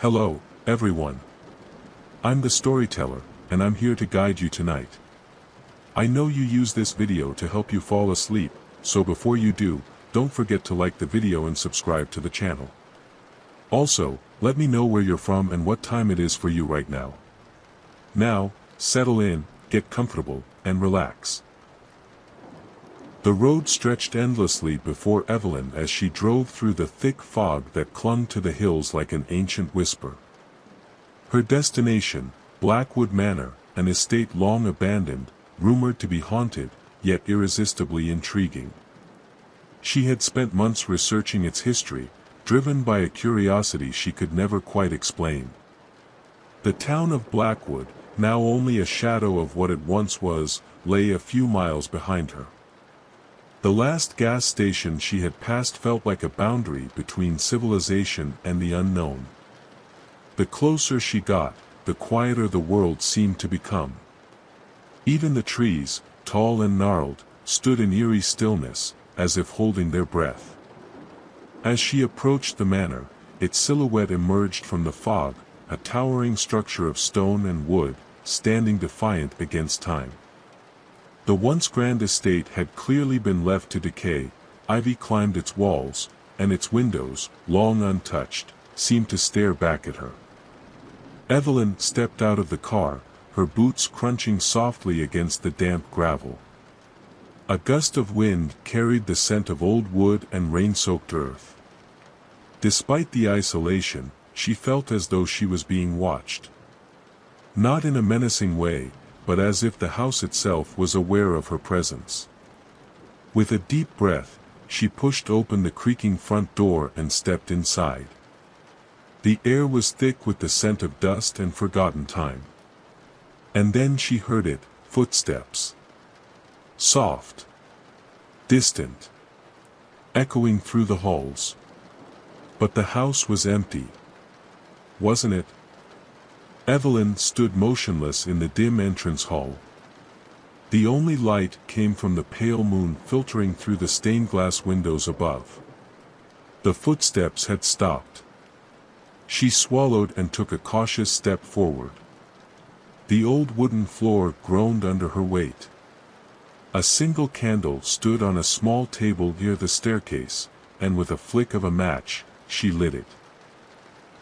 Hello, everyone. I'm the storyteller, and I'm here to guide you tonight. I know you use this video to help you fall asleep, so before you do, don't forget to like the video and subscribe to the channel. Also, let me know where you're from and what time it is for you right now. Now, settle in, get comfortable, and relax. The road stretched endlessly before Evelyn as she drove through the thick fog that clung to the hills like an ancient whisper. Her destination, Blackwood Manor, an estate long abandoned, rumored to be haunted, yet irresistibly intriguing. She had spent months researching its history, driven by a curiosity she could never quite explain. The town of Blackwood, now only a shadow of what it once was, lay a few miles behind her. The last gas station she had passed felt like a boundary between civilization and the unknown. The closer she got, the quieter the world seemed to become. Even the trees, tall and gnarled, stood in eerie stillness, as if holding their breath. As she approached the manor, its silhouette emerged from the fog, a towering structure of stone and wood, standing defiant against time. The once grand estate had clearly been left to decay. Ivy climbed its walls, and its windows, long untouched, seemed to stare back at her. Evelyn stepped out of the car, her boots crunching softly against the damp gravel. A gust of wind carried the scent of old wood and rain-soaked earth. Despite the isolation, she felt as though she was being watched. Not in a menacing way, but as if the house itself was aware of her presence. With a deep breath, she pushed open the creaking front door and stepped inside. The air was thick with the scent of dust and forgotten time. And then she heard it, footsteps. Soft. Distant. Echoing through the halls. But the house was empty. Wasn't it? Evelyn stood motionless in the dim entrance hall. The only light came from the pale moon filtering through the stained glass windows above. The footsteps had stopped. She swallowed and took a cautious step forward. The old wooden floor groaned under her weight. A single candle stood on a small table near the staircase, and with a flick of a match, she lit it.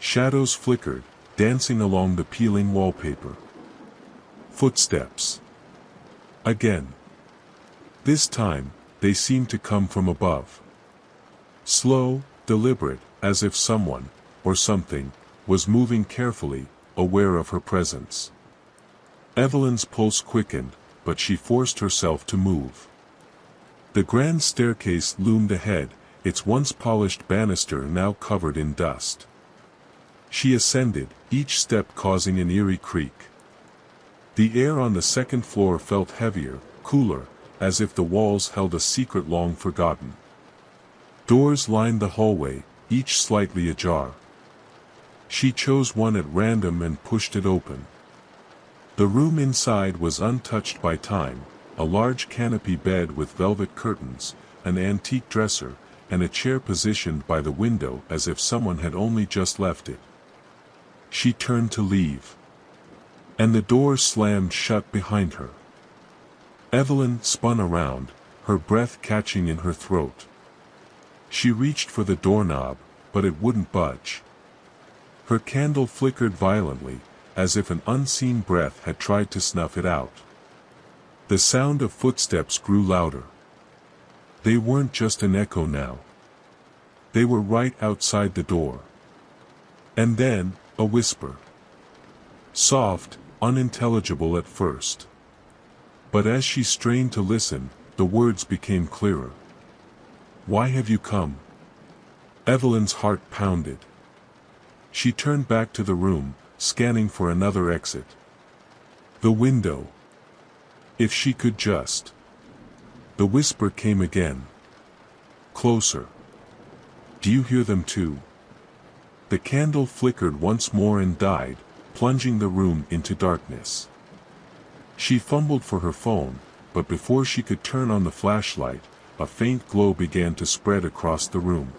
Shadows flickered, dancing along the peeling wallpaper. Footsteps. Again. This time, they seemed to come from above. Slow, deliberate, as if someone, or something, was moving carefully, aware of her presence. Evelyn's pulse quickened, but she forced herself to move. The grand staircase loomed ahead, its once polished banister now covered in dust. She ascended, each step causing an eerie creak. The air on the second floor felt heavier, cooler, as if the walls held a secret long forgotten. Doors lined the hallway, each slightly ajar. She chose one at random and pushed it open. The room inside was untouched by time, a large canopy bed with velvet curtains, an antique dresser, and a chair positioned by the window as if someone had only just left it. She turned to leave. And the door slammed shut behind her. Evelyn spun around, her breath catching in her throat. She reached for the doorknob, but it wouldn't budge. Her candle flickered violently, as if an unseen breath had tried to snuff it out. The sound of footsteps grew louder. They weren't just an echo now. They were right outside the door. And then, a whisper. Soft, unintelligible at first. But as she strained to listen, the words became clearer. Why have you come? Evelyn's heart pounded. She turned back to the room, scanning for another exit. The window. If she could just. The whisper came again. Closer. Do you hear them too? The candle flickered once more and died, plunging the room into darkness. She fumbled for her phone, but before she could turn on the flashlight, a faint glow began to spread across the room.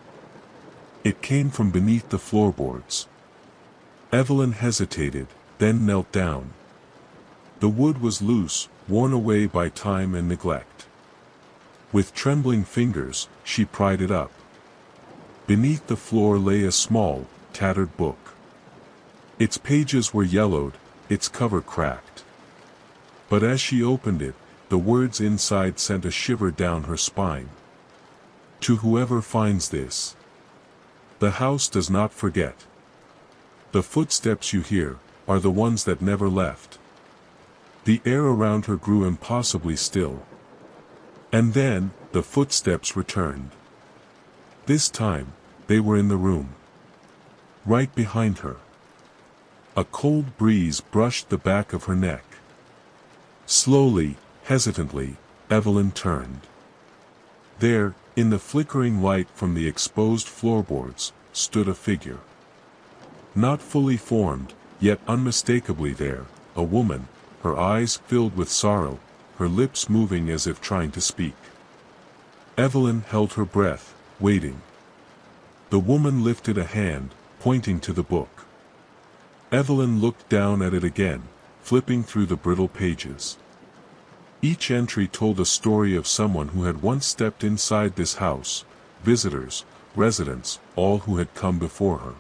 It came from beneath the floorboards. Evelyn hesitated, then knelt down. The wood was loose, worn away by time and neglect. With trembling fingers, she pried it up. Beneath the floor lay a small, tattered book. Its pages were yellowed, its cover cracked. But as she opened it, the words inside sent a shiver down her spine. To whoever finds this, the house does not forget. The footsteps you hear are the ones that never left. The air around her grew impossibly still. And then, the footsteps returned. This time, they were in the room. Right behind her. A cold breeze brushed the back of her neck. Slowly, hesitantly, Evelyn turned. There, in the flickering light from the exposed floorboards, stood a figure. Not fully formed, yet unmistakably there, a woman, her eyes filled with sorrow, her lips moving as if trying to speak. Evelyn held her breath, waiting. The woman lifted a hand, pointing to the book. Evelyn looked down at it again, flipping through the brittle pages. Each entry told a story of someone who had once stepped inside this house, visitors, residents, all who had come before her.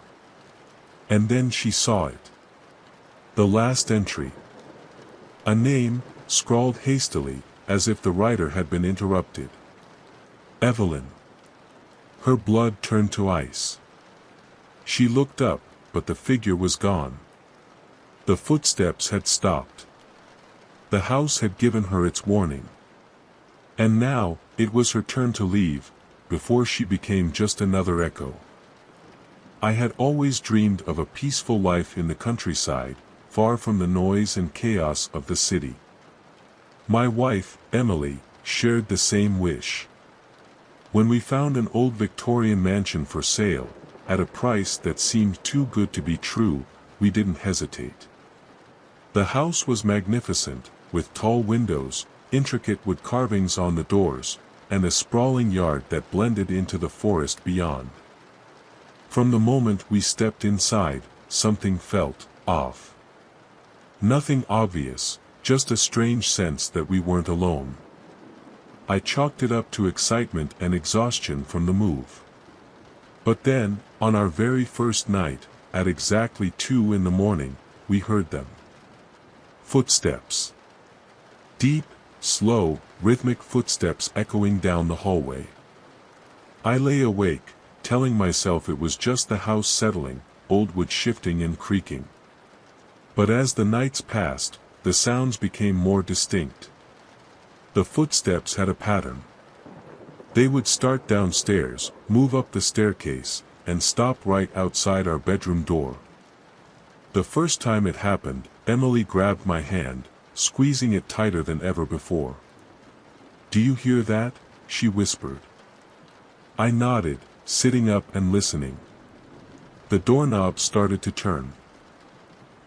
And then she saw it. The last entry. A name, scrawled hastily, as if the writer had been interrupted. Evelyn. Her blood turned to ice. She looked up, but the figure was gone. The footsteps had stopped. The house had given her its warning. And now, it was her turn to leave, before she became just another echo. I had always dreamed of a peaceful life in the countryside, far from the noise and chaos of the city. My wife, Emily, shared the same wish. When we found an old Victorian mansion for sale, at a price that seemed too good to be true, we didn't hesitate. The house was magnificent, with tall windows, intricate wood carvings on the doors, and a sprawling yard that blended into the forest beyond. From the moment we stepped inside, something felt off. Nothing obvious, just a strange sense that we weren't alone. I chalked it up to excitement and exhaustion from the move. But then, on our very first night, at exactly 2 in the morning, we heard them. Footsteps. Deep, slow, rhythmic footsteps echoing down the hallway. I lay awake, telling myself it was just the house settling, old wood shifting and creaking. But as the nights passed, the sounds became more distinct. The footsteps had a pattern. They would start downstairs, move up the staircase, and stop right outside our bedroom door. The first time it happened, Emily grabbed my hand, squeezing it tighter than ever before. "Do you hear that?" she whispered. I nodded, sitting up and listening. The doorknob started to turn.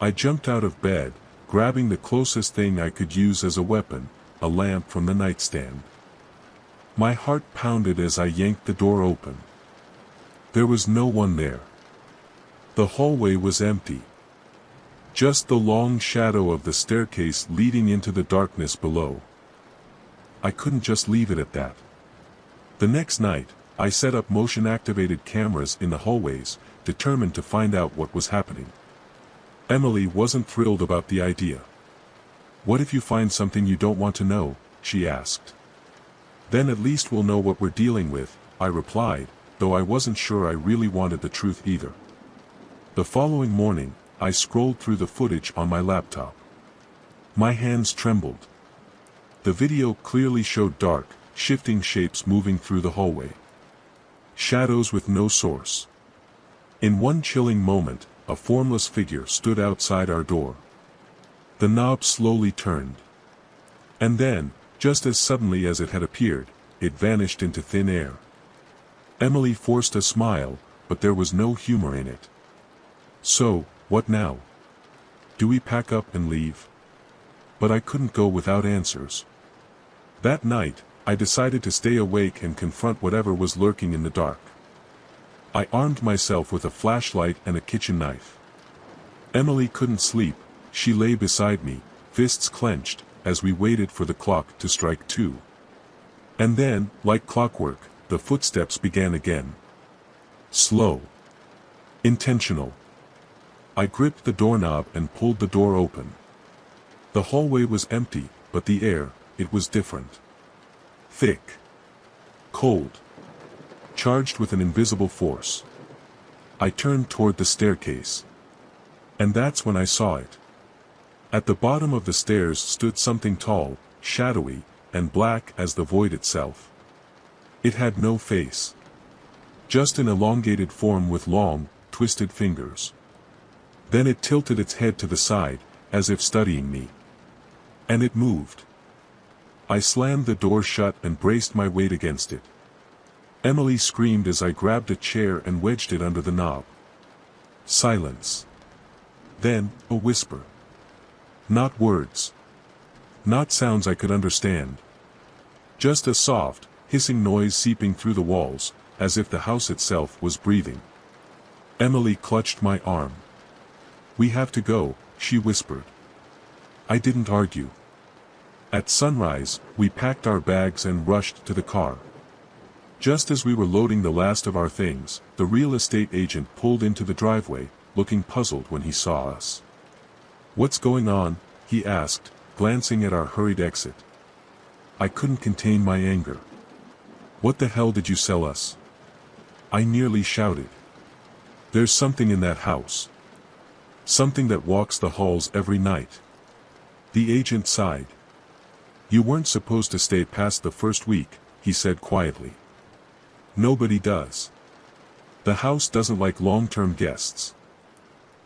I jumped out of bed, grabbing the closest thing I could use as a weapon, a lamp from the nightstand. My heart pounded as I yanked the door open. There was no one there. The hallway was empty. Just the long shadow of the staircase leading into the darkness below. I couldn't just leave it at that. The next night, I set up motion-activated cameras in the hallways, determined to find out what was happening. Emily wasn't thrilled about the idea. "What if you find something you don't want to know?" she asked. "Then at least we'll know what we're dealing with," I replied, though I wasn't sure I really wanted the truth either. The following morning, I scrolled through the footage on my laptop. My hands trembled. The video clearly showed dark, shifting shapes moving through the hallway. Shadows with no source. In one chilling moment, a formless figure stood outside our door. The knob slowly turned. And then, just as suddenly as it had appeared, it vanished into thin air. Emily forced a smile, but there was no humor in it. "So, what now? Do we pack up and leave?" But I couldn't go without answers. That night, I decided to stay awake and confront whatever was lurking in the dark. I armed myself with a flashlight and a kitchen knife. Emily couldn't sleep. She lay beside me, fists clenched, as we waited for the clock to strike 2. And then, like clockwork, the footsteps began again. Slow. Intentional. I gripped the doorknob and pulled the door open. The hallway was empty, but the air, it was different. Thick. Cold. Charged with an invisible force. I turned toward the staircase. And that's when I saw it. At the bottom of the stairs stood something tall, shadowy, and black as the void itself. It had no face. Just an elongated form with long, twisted fingers. Then it tilted its head to the side, as if studying me. And it moved. I slammed the door shut and braced my weight against it. Emily screamed as I grabbed a chair and wedged it under the knob. Silence. Then, a whisper. Not words. Not sounds I could understand. Just a soft, hissing noise seeping through the walls, as if the house itself was breathing. Emily clutched my arm. "We have to go," she whispered. I didn't argue. At sunrise, we packed our bags and rushed to the car. Just as we were loading the last of our things, the real estate agent pulled into the driveway, looking puzzled when he saw us. "What's going on?" he asked, glancing at our hurried exit. I couldn't contain my anger. "What the hell did you sell us?" I nearly shouted. "There's something in that house. Something that walks the halls every night." The agent sighed. "You weren't supposed to stay past the first week," he said quietly. "Nobody does. The house doesn't like long-term guests."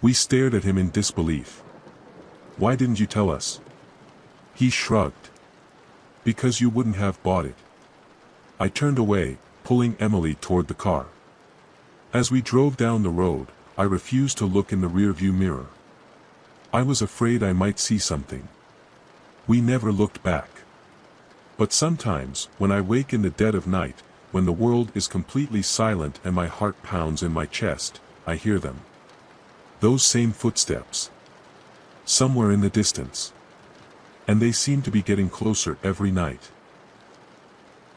We stared at him in disbelief. "Why didn't you tell us?" He shrugged. "Because you wouldn't have bought it." I turned away, pulling Emily toward the car. As we drove down the road, I refused to look in the rearview mirror. I was afraid I might see something. We never looked back. But sometimes, when I wake in the dead of night, when the world is completely silent and my heart pounds in my chest, I hear them. Those same footsteps. Somewhere in the distance. And they seem to be getting closer every night.